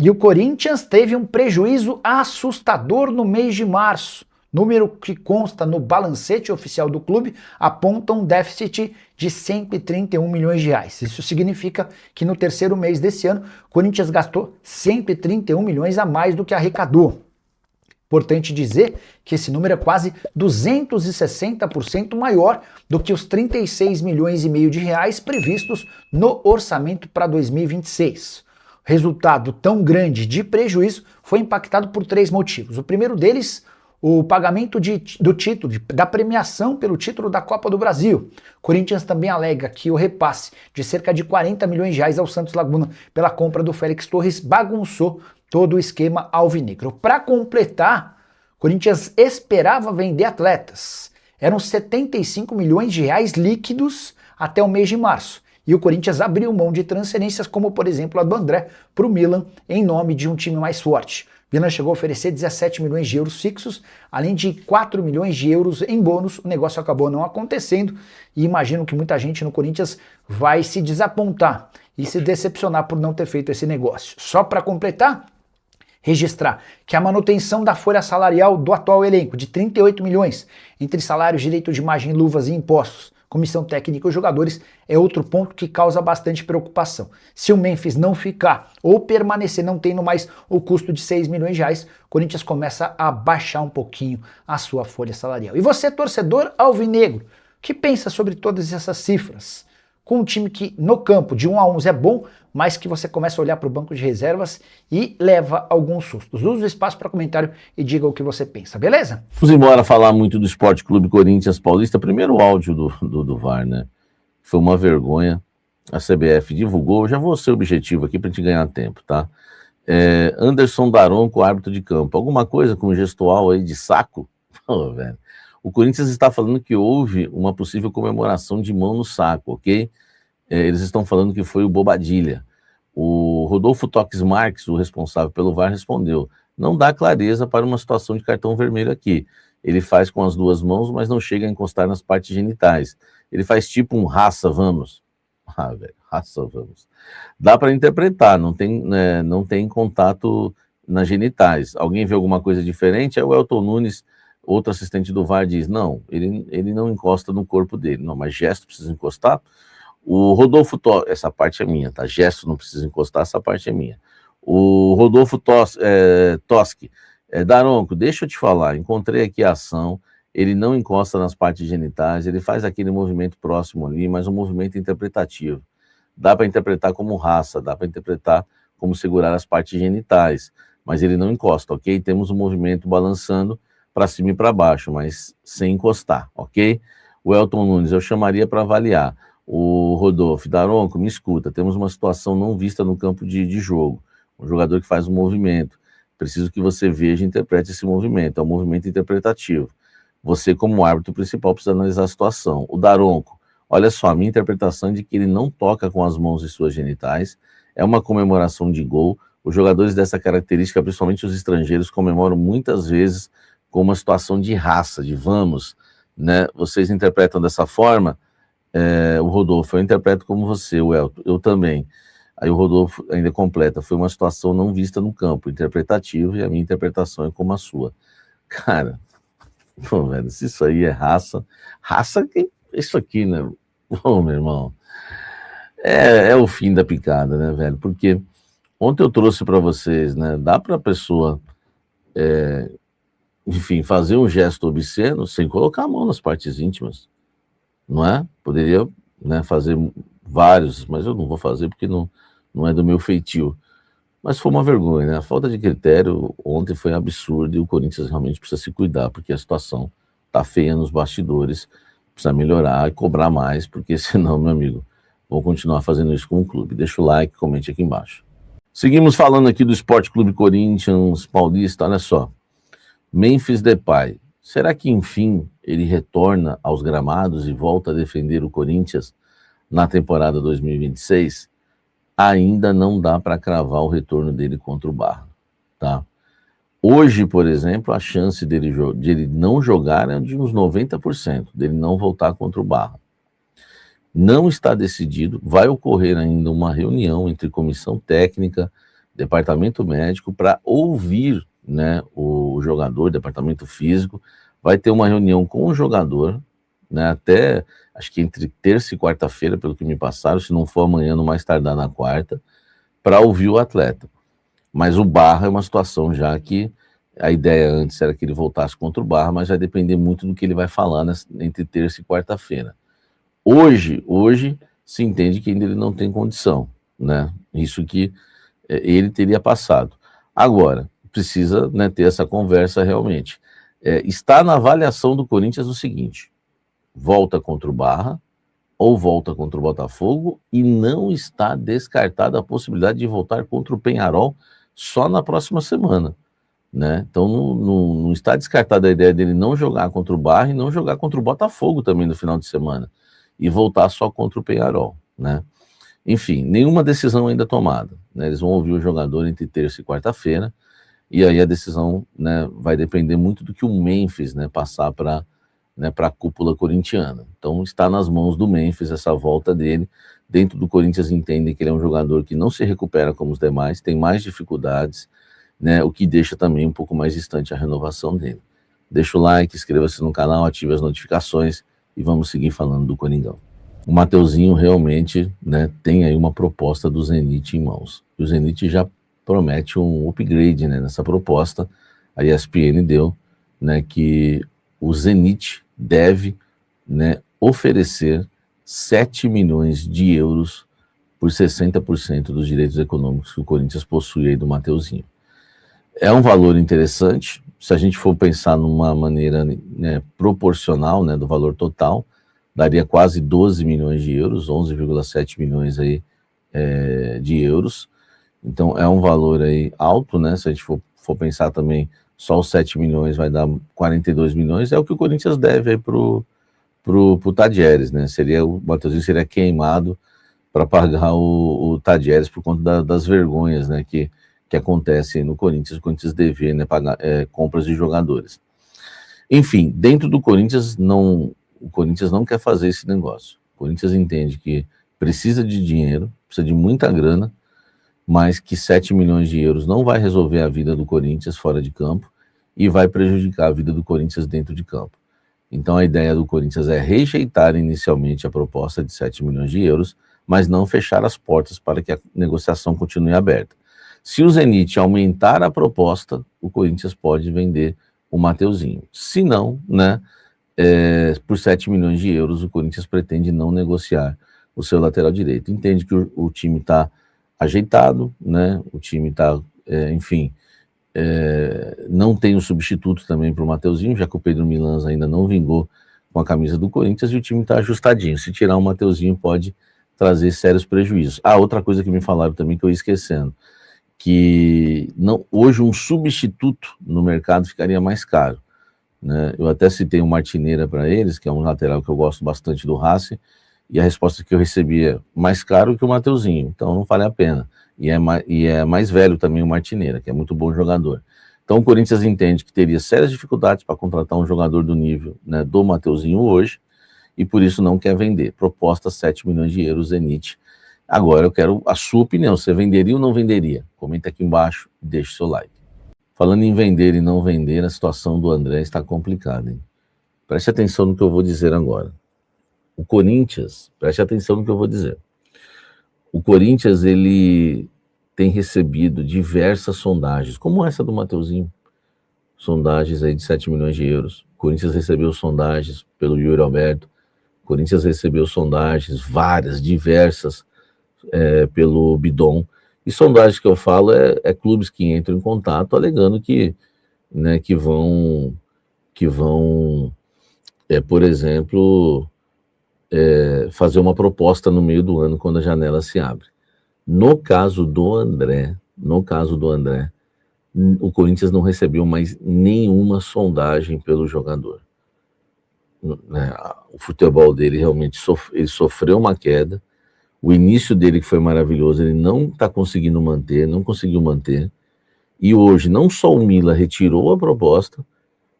E o Corinthians teve um prejuízo assustador no mês de março. Número que consta no balancete oficial do clube aponta um déficit de 131 milhões de reais. Isso significa que no terceiro mês desse ano, o Corinthians gastou 131 milhões a mais do que arrecadou. Importante dizer que esse número é quase 260% maior do que os 36 milhões e meio de reais previstos no orçamento para 2026. O resultado tão grande de prejuízo foi impactado por três motivos. O primeiro deles, o pagamento do título, da premiação pelo título da Copa do Brasil. O Corinthians também alega que o repasse de cerca de 40 milhões de reais ao Santos Laguna pela compra do Félix Torres bagunçou todo o esquema alvinegro. Para completar, o Corinthians esperava vender atletas. Eram 75 milhões de reais líquidos até o mês de março. E o Corinthians abriu mão de transferências, como por exemplo a do André para o Milan, em nome de um time mais forte. O Milan chegou a oferecer 17 milhões de euros fixos, além de 4 milhões de euros em bônus. O negócio acabou não acontecendo e imagino que muita gente no Corinthians vai se desapontar e se decepcionar por não ter feito esse negócio. Só para completar, registrar que a manutenção da folha salarial do atual elenco de 38 milhões, entre salários, direito de imagem, luvas e impostos, comissão técnica e jogadores, é outro ponto que causa bastante preocupação. Se o Memphis não ficar ou permanecer não tendo mais o custo de 6 milhões de reais, o Corinthians começa a baixar um pouquinho a sua folha salarial. E você, torcedor alvinegro, o que pensa sobre todas essas cifras? Com um time que no campo de 1-1 é bom, mas que você começa a olhar para o banco de reservas e leva alguns sustos. Use o espaço para comentário e diga o que você pensa, beleza? Vamos embora falar muito do Esporte Clube Corinthians Paulista. Primeiro áudio do VAR, né? Foi uma vergonha. A CBF divulgou. Já vou ser objetivo aqui para a gente ganhar tempo, tá? Anderson Daronco, árbitro de campo. Alguma coisa com gestual aí de saco? Oh, velho. O Corinthians está falando que houve uma possível comemoração de mão no saco, ok? Eles estão falando que foi o Bobadilha. O Rodolfo Toques Marques, o responsável pelo VAR, respondeu: não dá clareza para uma situação de cartão vermelho aqui. Ele faz com as duas mãos, mas não chega a encostar nas partes genitais. Ele faz tipo um raça, vamos. Ah, velho, raça, vamos. Dá para interpretar, não tem contato nas genitais. Alguém vê alguma coisa diferente? Aí o Elton Nunes, outro assistente do VAR, diz: não, ele não encosta no corpo dele. Não, mas gesto precisa encostar? O Rodolfo Toschi, essa parte é minha, tá? Gesto não precisa encostar, essa parte é minha. O Rodolfo Toschi, Daronco, deixa eu te falar, encontrei aqui a ação, ele não encosta nas partes genitais, ele faz aquele movimento próximo ali, mas um movimento interpretativo. Dá para interpretar como raça, dá para interpretar como segurar as partes genitais, mas ele não encosta, ok? Temos um movimento balançando para cima e para baixo, mas sem encostar, ok? O Elton Nunes, eu chamaria para avaliar. O Rodolfo, Daronco, me escuta, temos uma situação não vista no campo de jogo. Um jogador que faz um movimento. Preciso que você veja e interprete esse movimento. É um movimento interpretativo. Você, como árbitro principal, precisa analisar a situação. O Daronco, olha só, a minha interpretação é de que ele não toca com as mãos em suas genitais. É uma comemoração de gol. Os jogadores dessa característica, principalmente os estrangeiros, comemoram muitas vezes com uma situação de raça, de vamos, né? Vocês interpretam dessa forma? O Rodolfo, eu interpreto como você, o Elton, eu também. Aí o Rodolfo ainda completa: foi uma situação não vista no campo, interpretativo, e a minha interpretação é como a sua. Cara, pô, velho, se isso aí é raça, isso aqui, né? Ô, meu irmão, é o fim da picada, né, velho? Porque ontem eu trouxe para vocês, né, dá para a pessoa, enfim, fazer um gesto obsceno sem colocar a mão nas partes íntimas. Não é? Poderia, né, fazer vários, mas eu não vou fazer porque não é do meu feitio. Mas foi uma vergonha, né? A falta de critério ontem foi absurda e o Corinthians realmente precisa se cuidar, porque a situação tá feia nos bastidores, precisa melhorar e cobrar mais, porque senão, meu amigo, vou continuar fazendo isso com o clube. Deixa o like, comente aqui embaixo. Seguimos falando aqui do Esporte Clube Corinthians Paulista, olha só. Memphis Depay. Será que, enfim, ele retorna aos gramados e volta a defender o Corinthians na temporada 2026? Ainda não dá para cravar o retorno dele contra o Barra, tá? Hoje, por exemplo, a chance de ele não jogar é de uns 90%, dele não voltar contra o Barra. Não está decidido, vai ocorrer ainda uma reunião entre comissão técnica, departamento médico, para ouvir, né, o jogador, departamento físico, vai ter uma reunião com o jogador, né, até, acho que entre terça e quarta-feira, pelo que me passaram, se não for amanhã, no mais tardar na quarta, para ouvir o atleta. Mas o Barra é uma situação já que a ideia antes era que ele voltasse contra o Barra, mas vai depender muito do que ele vai falar entre terça e quarta-feira. Hoje se entende que ainda ele não tem condição, né? Isso que ele teria passado. Agora, precisa, né, ter essa conversa realmente. Está na avaliação do Corinthians o seguinte: volta contra o Barra ou volta contra o Botafogo, e não está descartada a possibilidade de voltar contra o Peñarol só na próxima semana, né? Então não está descartada a ideia dele não jogar contra o Barra e não jogar contra o Botafogo também no final de semana, e voltar só contra o Peñarol, né? Enfim, nenhuma decisão ainda tomada, né? Eles vão ouvir o jogador entre terça e quarta-feira, e aí a decisão, né, vai depender muito do que o Memphis, né, passar para, né, a cúpula corintiana. Então está nas mãos do Memphis essa volta dele. Dentro do Corinthians entendem que ele é um jogador que não se recupera como os demais, tem mais dificuldades, né, o que deixa também um pouco mais distante a renovação dele. Deixa o like, inscreva-se no canal, ative as notificações e vamos seguir falando do Coringão. O Mateuzinho realmente, né, tem aí uma proposta do Zenit em mãos. E o Zenit já promete um upgrade, né, nessa proposta. A ESPN deu, né, que o Zenit deve, né, oferecer 7 milhões de euros por 60% dos direitos econômicos que o Corinthians possui aí do Mateuzinho. É um valor interessante, se a gente for pensar numa maneira, né, proporcional, né, do valor total, daria quase 12 milhões de euros, 11,7 milhões aí, de euros. Então é um valor aí alto, né? Se a gente for pensar também, só os 7 milhões vai dar 42 milhões, é o que o Corinthians deve aí pro Tadieres, né? O Mateuzinho seria queimado para pagar o Tadieres por conta das vergonhas, né, que acontecem no Corinthians. O Corinthians dever, né, pagar compras de jogadores. Enfim, dentro do Corinthians, o Corinthians não quer fazer esse negócio. O Corinthians entende que precisa de dinheiro, precisa de muita grana, mas que 7 milhões de euros não vai resolver a vida do Corinthians fora de campo e vai prejudicar a vida do Corinthians dentro de campo. Então a ideia do Corinthians é rejeitar inicialmente a proposta de 7 milhões de euros, mas não fechar as portas para que a negociação continue aberta. Se o Zenit aumentar a proposta, o Corinthians pode vender o Mateuzinho. Se não, né, por 7 milhões de euros, o Corinthians pretende não negociar o seu lateral direito. Entende que o time está ajeitado, né? O time está, enfim, não tem um substituto também para o Mateuzinho, já que o Pedro Milans ainda não vingou com a camisa do Corinthians, e o time está ajustadinho. Se tirar o Mateuzinho pode trazer sérios prejuízos. Outra coisa que me falaram também que eu ia esquecendo, que hoje um substituto no mercado ficaria mais caro, né? Eu até citei o Martineira para eles, que é um lateral que eu gosto bastante do Racing, e a resposta que eu recebi é mais caro que o Mateuzinho, então não vale a pena. E é mais velho também o Martineira, que é muito bom jogador. Então o Corinthians entende que teria sérias dificuldades para contratar um jogador do nível, né, do Mateuzinho hoje, e por isso não quer vender. Proposta 7 milhões de euros, Zenit. Agora eu quero a sua opinião, você venderia ou não venderia? Comenta aqui embaixo e deixe seu like. Falando em vender e não vender, a situação do André está complicada, hein? Preste atenção no que eu vou dizer agora. O Corinthians, preste atenção no que eu vou dizer. O Corinthians, ele tem recebido diversas sondagens, como essa do Mateuzinho. Sondagens aí de 7 milhões de euros. O Corinthians recebeu sondagens pelo Yuri Alberto. O Corinthians recebeu sondagens, várias, diversas, pelo Bidon. E sondagens que eu falo é clubes que entram em contato alegando que, né, que vão, por exemplo, fazer uma proposta no meio do ano quando a janela se abre. No caso do André, o Corinthians não recebeu mais nenhuma sondagem pelo jogador. O futebol dele realmente ele sofreu uma queda. O início dele, que foi maravilhoso, ele não está conseguindo manter, não conseguiu manter. E hoje, não só o Milan retirou a proposta,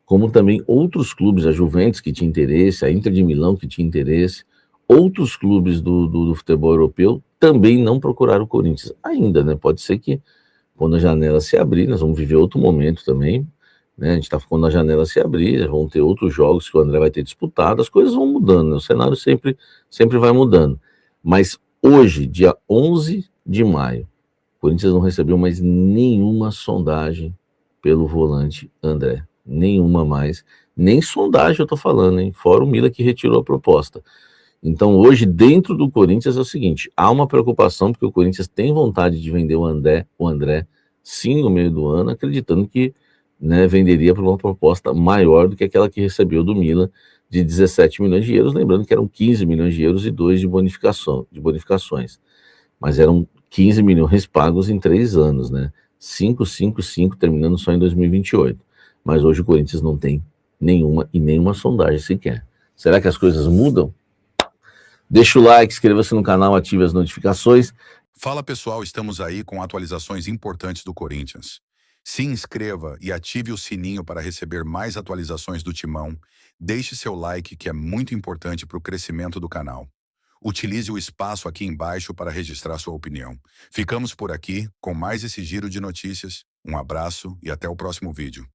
como também outros clubes, a Juventus que tinha interesse, a Inter de Milão que tinha interesse, outros clubes do futebol europeu também não procuraram o Corinthians. Ainda, né? Pode ser que quando a janela se abrir, nós vamos viver outro momento também, né? A gente está quando a janela se abrir, vão ter outros jogos que o André vai ter disputado, as coisas vão mudando, né? O cenário sempre vai mudando. Mas hoje, dia 11 de maio, o Corinthians não recebeu mais nenhuma sondagem pelo volante André. Nenhuma mais. Nem sondagem eu tô falando, hein? Fora o Mila que retirou a proposta. Então hoje, dentro do Corinthians, é o seguinte, há uma preocupação, porque o Corinthians tem vontade de vender o André sim, no meio do ano, acreditando que, né, venderia por uma proposta maior do que aquela que recebeu do Milan, de 17 milhões de euros, lembrando que eram 15 milhões de euros e 2 de bonificações. Mas eram 15 milhões pagos em 3 anos, né? 5, 5, 5, terminando só em 2028. Mas hoje o Corinthians não tem nenhuma sondagem sequer. Será que as coisas mudam? Deixa o like, inscreva-se no canal, ative as notificações. Fala pessoal, estamos aí com atualizações importantes do Corinthians. Se inscreva e ative o sininho para receber mais atualizações do Timão. Deixe seu like, que é muito importante para o crescimento do canal. Utilize o espaço aqui embaixo para registrar sua opinião. Ficamos por aqui com mais esse giro de notícias. Um abraço e até o próximo vídeo.